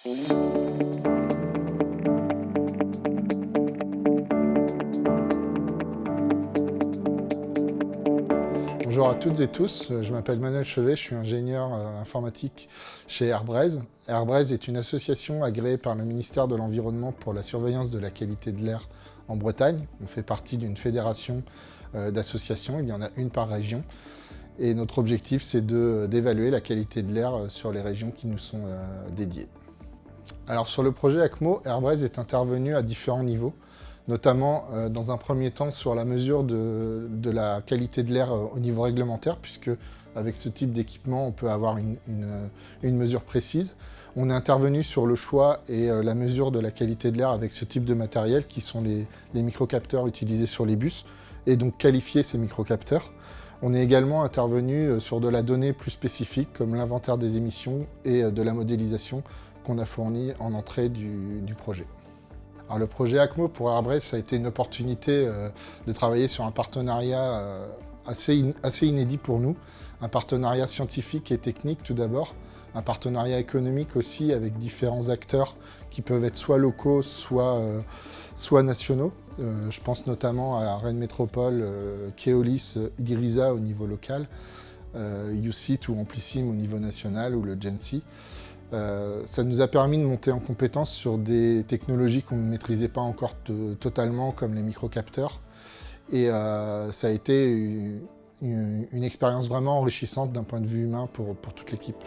Bonjour à toutes et tous, je m'appelle Manuel Chevet, je suis ingénieur informatique chez Airbraise. Airbraise est une association agréée par le ministère de l'Environnement pour la surveillance de la qualité de l'air en Bretagne. On fait partie d'une fédération d'associations, il y en a une par région. Et notre objectif, c'est d'évaluer la qualité de l'air sur les régions qui nous sont dédiées. Alors sur le projet ACMO, Airbraise est intervenu à différents niveaux, notamment dans un premier temps sur la mesure de la qualité de l'air au niveau réglementaire, puisque avec ce type d'équipement, on peut avoir une mesure précise. On est intervenu sur le choix et la mesure de la qualité de l'air avec ce type de matériel, qui sont les microcapteurs utilisés sur les bus, et donc qualifier ces microcapteurs. On est également intervenu sur de la donnée plus spécifique, comme l'inventaire des émissions et de la modélisation qu'on a fourni en entrée du projet. Alors, le projet ACMO pour Airbraise, ça a été une opportunité de travailler sur un partenariat assez inédit pour nous. Un partenariat scientifique et technique tout d'abord, un partenariat économique aussi avec différents acteurs qui peuvent être soit locaux, soit nationaux. Je pense notamment à Rennes Métropole, Keolis, Igriza au niveau local, UCIT ou Amplissime au niveau national ou le GENSI. Ça nous a permis de monter en compétence sur des technologies qu'on ne maîtrisait pas encore totalement, comme les microcapteurs. Et ça a été une expérience vraiment enrichissante d'un point de vue humain pour toute l'équipe.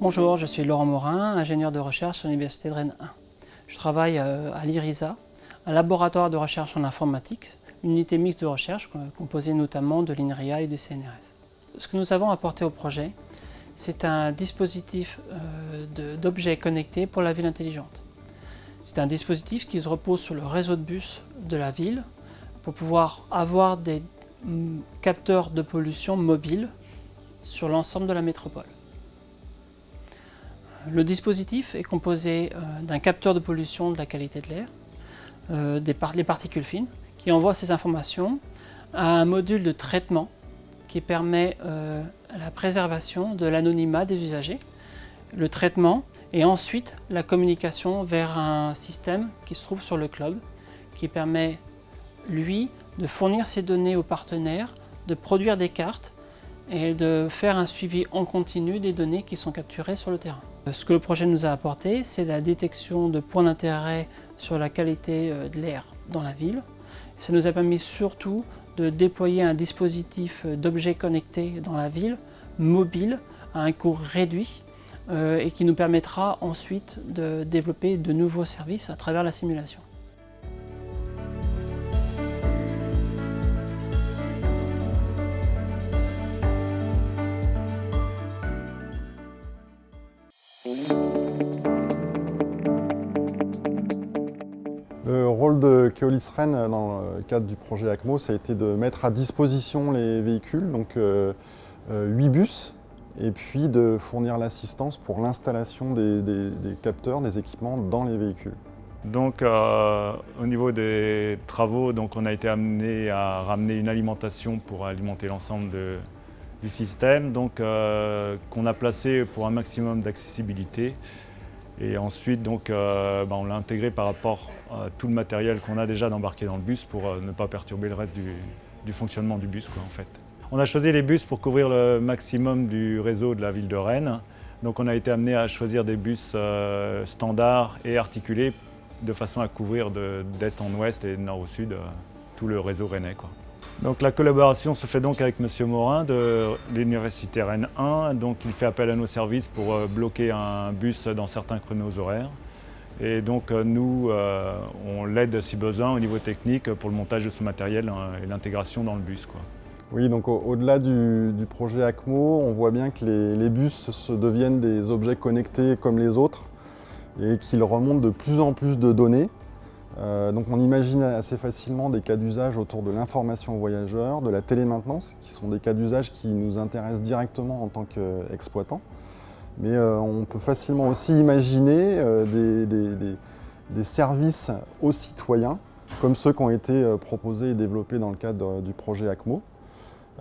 Bonjour, je suis Laurent Morin, ingénieur de recherche à l'Université de Rennes 1. Je travaille à l'IRISA, un laboratoire de recherche en informatique, une unité mixte de recherche composée notamment de l'INRIA et du CNRS. Ce que nous avons apporté au projet, c'est un dispositif d'objets connectés pour la ville intelligente. C'est un dispositif qui se repose sur le réseau de bus de la ville pour pouvoir avoir des capteurs de pollution mobiles sur l'ensemble de la métropole. Le dispositif est composé d'un capteur de pollution de la qualité de l'air, les particules fines, qui envoie ces informations à un module de traitement qui permet la préservation de l'anonymat des usagers, le traitement et ensuite la communication vers un système qui se trouve sur le cloud, qui permet, lui, de fournir ces données aux partenaires, de produire des cartes et de faire un suivi en continu des données qui sont capturées sur le terrain. Ce que le projet nous a apporté, c'est la détection de points d'intérêt sur la qualité de l'air dans la ville. Ça nous a permis surtout de déployer un dispositif d'objets connectés dans la ville, mobile, à un coût réduit, et qui nous permettra ensuite de développer de nouveaux services à travers la simulation. Le rôle de Keolis Rennes dans le cadre du projet ACMO, ça a été de mettre à disposition les véhicules, donc 8 bus, et puis de fournir l'assistance pour l'installation des capteurs, des équipements dans les véhicules. Donc au niveau des travaux, on a été amené à ramener une alimentation pour alimenter l'ensemble du système, qu'on a placé pour un maximum d'accessibilité. Et ensuite, on l'a intégré par rapport à tout le matériel qu'on a déjà d'embarquer dans le bus pour ne pas perturber le reste du fonctionnement du bus, en fait. On a choisi les bus pour couvrir le maximum du réseau de la ville de Rennes. Donc on a été amené à choisir des bus standards et articulés de façon à couvrir d'est en ouest et de nord au sud tout le réseau rennais, quoi. Donc la collaboration se fait donc avec M. Morin de l'Université Rennes 1. Donc il fait appel à nos services pour bloquer un bus dans certains créneaux horaires. Et donc nous, on l'aide si besoin au niveau technique pour le montage de ce matériel et l'intégration dans le bus, quoi. Oui, donc au-delà du projet ACMO, on voit bien que les bus deviennent des objets connectés comme les autres et qu'ils remontent de plus en plus de données. Donc on imagine assez facilement des cas d'usage autour de l'information aux voyageurs, de la télémaintenance, qui sont des cas d'usage qui nous intéressent directement en tant qu'exploitants. Mais on peut facilement aussi imaginer des services aux citoyens, comme ceux qui ont été proposés et développés dans le cadre du projet ACMO.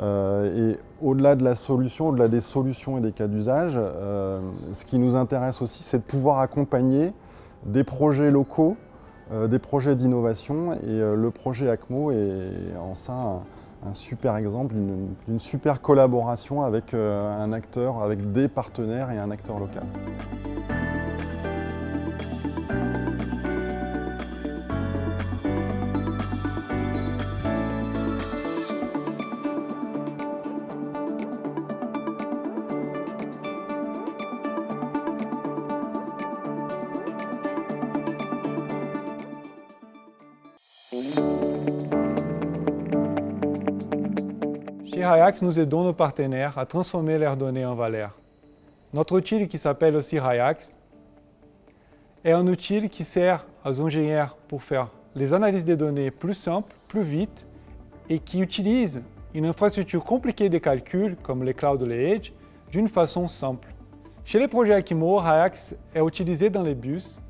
Et au-delà de la solution, au-delà des solutions et des cas d'usage, ce qui nous intéresse aussi, c'est de pouvoir accompagner des projets locaux, des projets d'innovation. Et le projet ACMO est en ça un super exemple, une super collaboration avec un acteur, avec des partenaires et un acteur local. Chez Hayax, nous aidons nos partenaires à transformer leurs données en valeur. Notre outil, qui s'appelle aussi Hayax, est un outil qui sert aux ingénieurs pour faire les analyses des données plus simples, plus vite, et qui utilise une infrastructure compliquée de calcul, comme les clouds ou les edge, d'une façon simple. Chez les projets ACMO, Hayax est utilisé dans les bus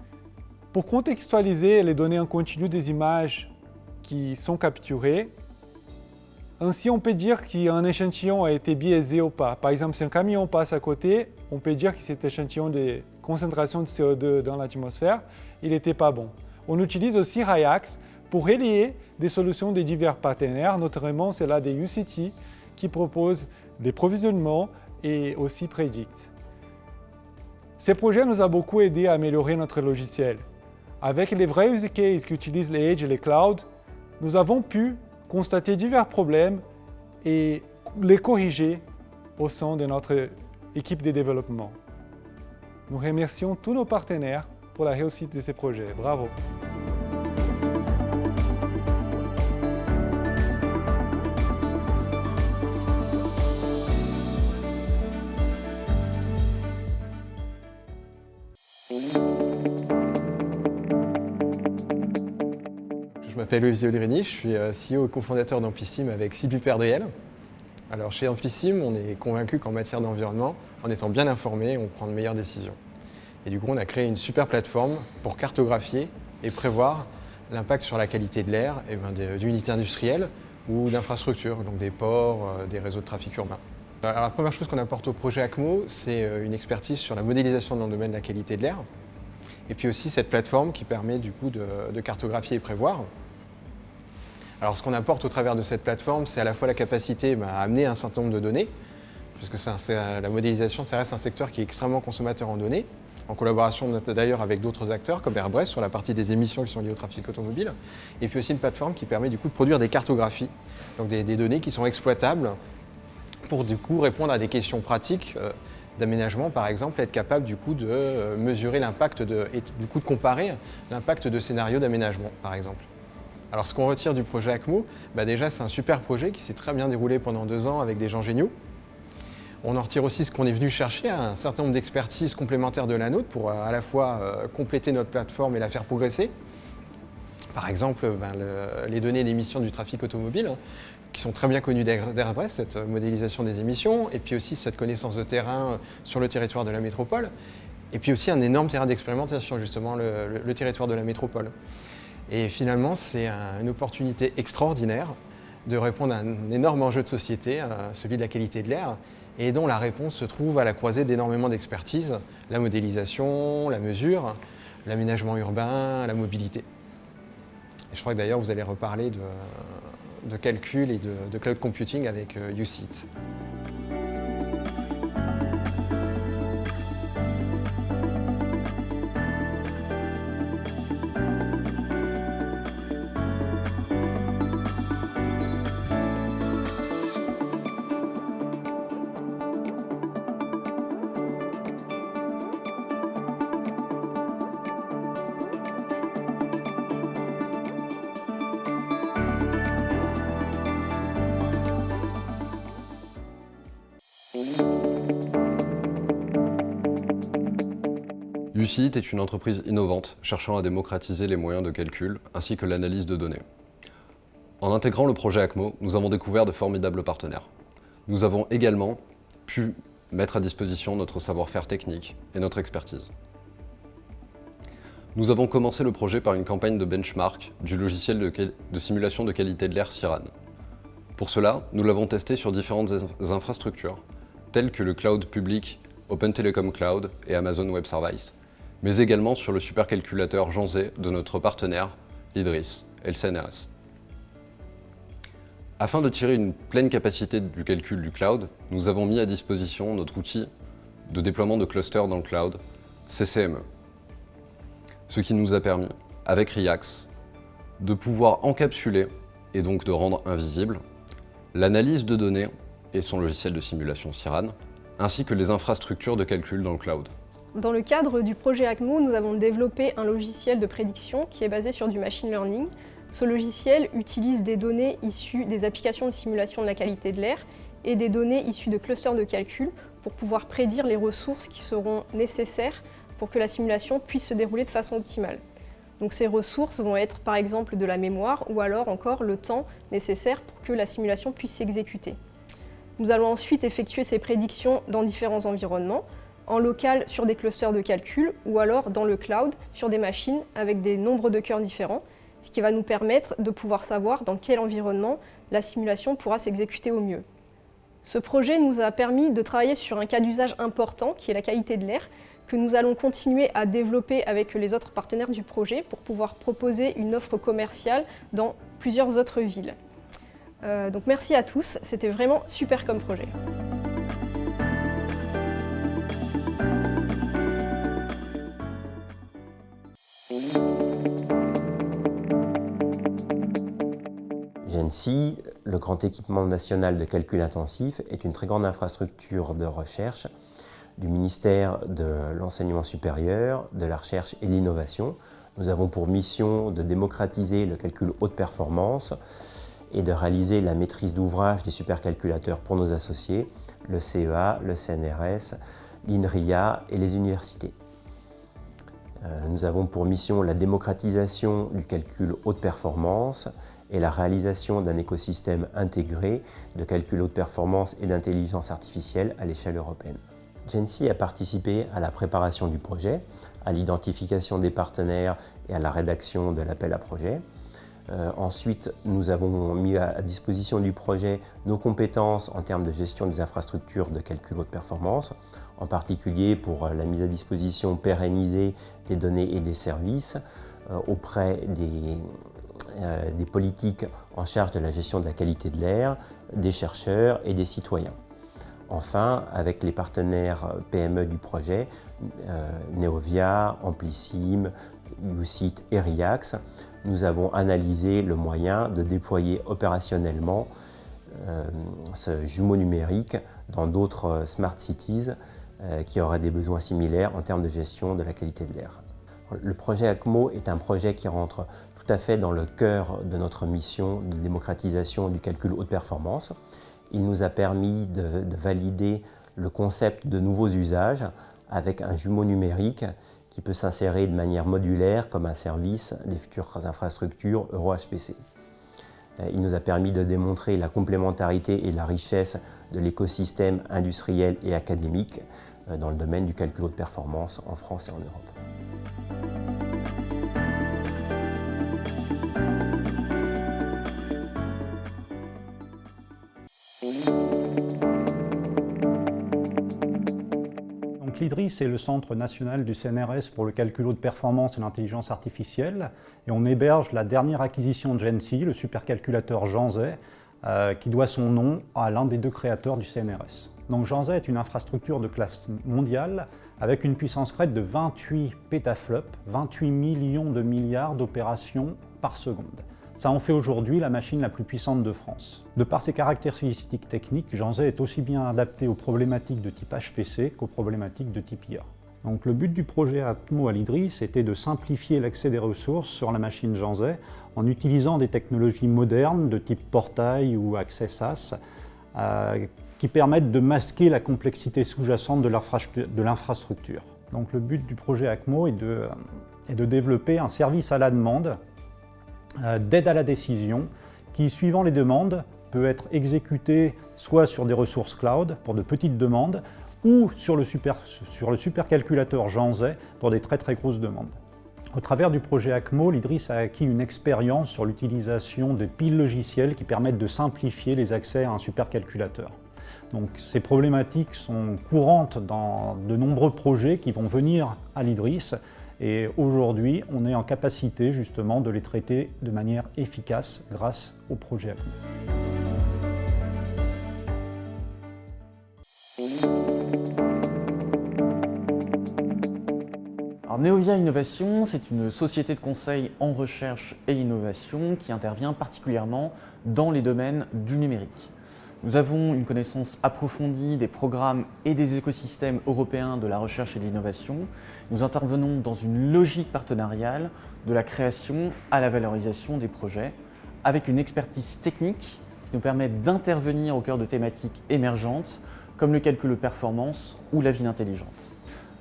pour contextualiser les données en continu des images qui sont capturées. Ainsi, on peut dire qu'un échantillon a été biaisé ou pas. Par exemple, si un camion passe à côté, on peut dire que cet échantillon de concentration de CO2 dans l'atmosphère, il n'était pas bon. On utilise aussi Hayax pour relier des solutions de divers partenaires, notamment celle des UCT, qui proposent des provisionnements et aussi Predict. Ces projets nous ont beaucoup aidé à améliorer notre logiciel. Avec les vrais use cases qui utilisent les edge et les clouds, nous avons pu constater divers problèmes et les corriger au sein de notre équipe de développement. Nous remercions tous nos partenaires pour la réussite de ces projets. Bravo! Je m'appelle Olivier Ollerini, je suis CEO et cofondateur d'Amplissime avec Sylvie Perdriel. Alors chez Amplissime, on est convaincu qu'en matière d'environnement, en étant bien informé, on prend de meilleures décisions. Et du coup, on a créé une super plateforme pour cartographier et prévoir l'impact sur la qualité de l'air d'unités industrielles ou d'infrastructures, donc des ports, des réseaux de trafic urbain. Alors la première chose qu'on apporte au projet ACMO, c'est une expertise sur la modélisation dans le domaine de la qualité de l'air. Et puis aussi cette plateforme qui permet du coup de cartographier et prévoir. Alors ce qu'on apporte au travers de cette plateforme, c'est à la fois la capacité à amener un certain nombre de données, puisque la modélisation, ça reste un secteur qui est extrêmement consommateur en données, en collaboration d'ailleurs avec d'autres acteurs comme Airbus sur la partie des émissions qui sont liées au trafic automobile, et puis aussi une plateforme qui permet du coup de produire des cartographies, donc des données qui sont exploitables pour du coup répondre à des questions pratiques d'aménagement par exemple, être capable du coup de mesurer l'impact et du coup de comparer l'impact de scénarios d'aménagement par exemple. Alors ce qu'on retire du projet ACMO, déjà c'est un super projet qui s'est très bien déroulé pendant 2 ans avec des gens géniaux. On en retire aussi ce qu'on est venu chercher, un certain nombre d'expertises complémentaires de la nôtre pour à la fois compléter notre plateforme et la faire progresser. Par exemple, les données d'émissions du trafic automobile, qui sont très bien connues d'Airbus, cette modélisation des émissions, et puis aussi cette connaissance de terrain sur le territoire de la métropole, et puis aussi un énorme terrain d'expérimentation, justement, le territoire de la métropole. Et finalement, c'est une opportunité extraordinaire de répondre à un énorme enjeu de société, celui de la qualité de l'air, et dont la réponse se trouve à la croisée d'énormément d'expertises, la modélisation, la mesure, l'aménagement urbain, la mobilité. Et je crois que d'ailleurs, vous allez reparler de calcul et de cloud computing avec UCIT. Lucide est une entreprise innovante cherchant à démocratiser les moyens de calcul ainsi que l'analyse de données. En intégrant le projet ACMO, nous avons découvert de formidables partenaires. Nous avons également pu mettre à disposition notre savoir-faire technique et notre expertise. Nous avons commencé le projet par une campagne de benchmark du logiciel de simulation de qualité de l'air Siran. Pour cela, nous l'avons testé sur différentes infrastructures, telles que le cloud public Open Telecom Cloud et Amazon Web Services, mais également sur le supercalculateur Jean Zay de notre partenaire, l'IDRIS et le CNRS. Afin de tirer une pleine capacité du calcul du cloud, nous avons mis à disposition notre outil de déploiement de clusters dans le cloud, CCME. Ce qui nous a permis, avec RIAX, de pouvoir encapsuler et donc de rendre invisible l'analyse de données et son logiciel de simulation Siran, ainsi que les infrastructures de calcul dans le cloud. Dans le cadre du projet ACMO, nous avons développé un logiciel de prédiction qui est basé sur du machine learning. Ce logiciel utilise des données issues des applications de simulation de la qualité de l'air et des données issues de clusters de calcul pour pouvoir prédire les ressources qui seront nécessaires pour que la simulation puisse se dérouler de façon optimale. Donc ces ressources vont être par exemple de la mémoire ou alors encore le temps nécessaire pour que la simulation puisse s'exécuter. Nous allons ensuite effectuer ces prédictions dans différents environnements, en local sur des clusters de calcul ou alors dans le cloud sur des machines avec des nombres de cœurs différents, ce qui va nous permettre de pouvoir savoir dans quel environnement la simulation pourra s'exécuter au mieux. Ce projet nous a permis de travailler sur un cas d'usage important qui est la qualité de l'air, que nous allons continuer à développer avec les autres partenaires du projet pour pouvoir proposer une offre commerciale dans plusieurs autres villes. Donc merci à tous, c'était vraiment super comme projet. GENSI, le grand équipement national de calcul intensif, est une très grande infrastructure de recherche du ministère de l'Enseignement supérieur, de la Recherche et de l'Innovation. Nous avons pour mission de démocratiser le calcul haute performance et de réaliser la maîtrise d'ouvrage des supercalculateurs pour nos associés, le CEA, le CNRS, l'INRIA et les universités. Nous avons pour mission la démocratisation du calcul haute performance et la réalisation d'un écosystème intégré de calcul haute performance et d'intelligence artificielle à l'échelle européenne. GENSI a participé à la préparation du projet, à l'identification des partenaires et à la rédaction de l'appel à projet. Ensuite, nous avons mis à disposition du projet nos compétences en termes de gestion des infrastructures de calcul haute performance, en particulier pour la mise à disposition pérennisée des données et des services auprès des politiques en charge de la gestion de la qualité de l'air, des chercheurs et des citoyens. Enfin, avec les partenaires PME du projet, Neovia, Amplissime, UCIT et RIAX, nous avons analysé le moyen de déployer opérationnellement ce jumeau numérique dans d'autres smart cities qui auraient des besoins similaires en termes de gestion de la qualité de l'air. Le projet ACMO est un projet qui rentre tout à fait dans le cœur de notre mission de démocratisation du calcul haute performance. Il nous a permis de valider le concept de nouveaux usages avec un jumeau numérique qui peut s'insérer de manière modulaire comme un service des futures infrastructures EuroHPC. Il nous a permis de démontrer la complémentarité et la richesse de l'écosystème industriel et académique dans le domaine du calcul haute performance en France et en Europe. L'IDRIS est le centre national du CNRS pour le calcul haute performance et l'intelligence artificielle. Et on héberge la dernière acquisition de GENSI, le supercalculateur Jean Zay, qui doit son nom à l'un des deux créateurs du CNRS. Donc Jean Zay est une infrastructure de classe mondiale avec une puissance crête de 28 pétaflops, 28 millions de milliards d'opérations par seconde. Ça en fait aujourd'hui la machine la plus puissante de France. De par ses caractéristiques techniques, Jean Zay est aussi bien adapté aux problématiques de type HPC qu'aux problématiques de type IA. Donc le but du projet ACMO à l'IDRIS était de simplifier l'accès des ressources sur la machine Jean Zay en utilisant des technologies modernes de type portail ou accès SaaS qui permettent de masquer la complexité sous-jacente de l'infrastructure. Donc le but du projet ACMO est de développer un service à la demande d'aide à la décision qui, suivant les demandes, peut être exécuté soit sur des ressources cloud pour de petites demandes ou sur le supercalculateur Jean Zay pour des très grosses demandes. Au travers du projet ACMO, l'IDRIS a acquis une expérience sur l'utilisation de piles logicielles qui permettent de simplifier les accès à un supercalculateur. Donc, ces problématiques sont courantes dans de nombreux projets qui vont venir à l'IDRIS et aujourd'hui, on est en capacité justement de les traiter de manière efficace grâce au projet ACMO. Alors, Neovia Innovation, c'est une société de conseil en recherche et innovation qui intervient particulièrement dans les domaines du numérique. Nous avons une connaissance approfondie des programmes et des écosystèmes européens de la recherche et de l'innovation. Nous intervenons dans une logique partenariale de la création à la valorisation des projets, avec une expertise technique qui nous permet d'intervenir au cœur de thématiques émergentes, comme le calcul de performance ou la ville intelligente.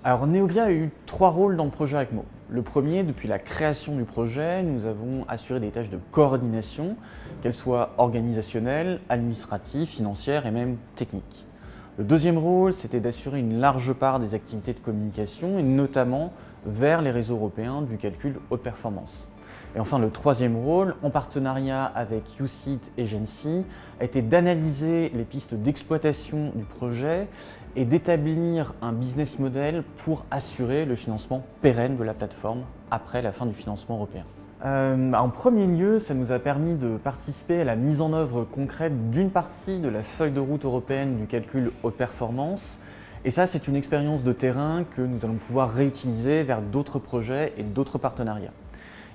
Alors Neovia a eu 3 rôles dans le projet ACMO. Le premier, depuis la création du projet, nous avons assuré des tâches de coordination, qu'elles soient organisationnelles, administratives, financières et même techniques. Le deuxième rôle, c'était d'assurer une large part des activités de communication, et notamment vers les réseaux européens du calcul haute performance. Et enfin, le troisième rôle, en partenariat avec UCIT et GENSI, a été d'analyser les pistes d'exploitation du projet et d'établir un business model pour assurer le financement pérenne de la plateforme après la fin du financement européen. En premier lieu, ça nous a permis de participer à la mise en œuvre concrète d'une partie de la feuille de route européenne du calcul haute performance. Et ça, c'est une expérience de terrain que nous allons pouvoir réutiliser vers d'autres projets et d'autres partenariats.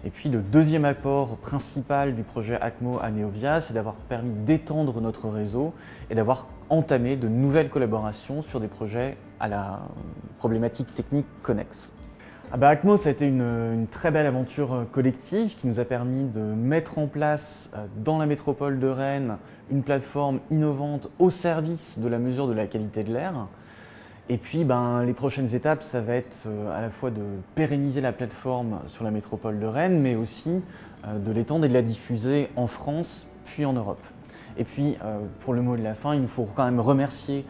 Et puis le deuxième apport principal du projet ACMO à Neovia, c'est d'avoir permis d'étendre notre réseau et d'avoir entamé de nouvelles collaborations sur des projets à la problématique technique connexe. ACMO, ça a été une très belle aventure collective qui nous a permis de mettre en place dans la métropole de Rennes une plateforme innovante au service de la mesure de la qualité de l'air. Et puis les prochaines étapes, ça va être à la fois de pérenniser la plateforme sur la métropole de Rennes, mais aussi de l'étendre et de la diffuser en France, puis en Europe. Et puis pour le mot de la fin, il faut quand même remercier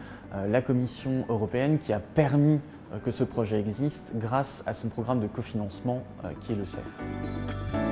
la Commission européenne qui a permis que ce projet existe grâce à son programme de cofinancement qui est le CEF.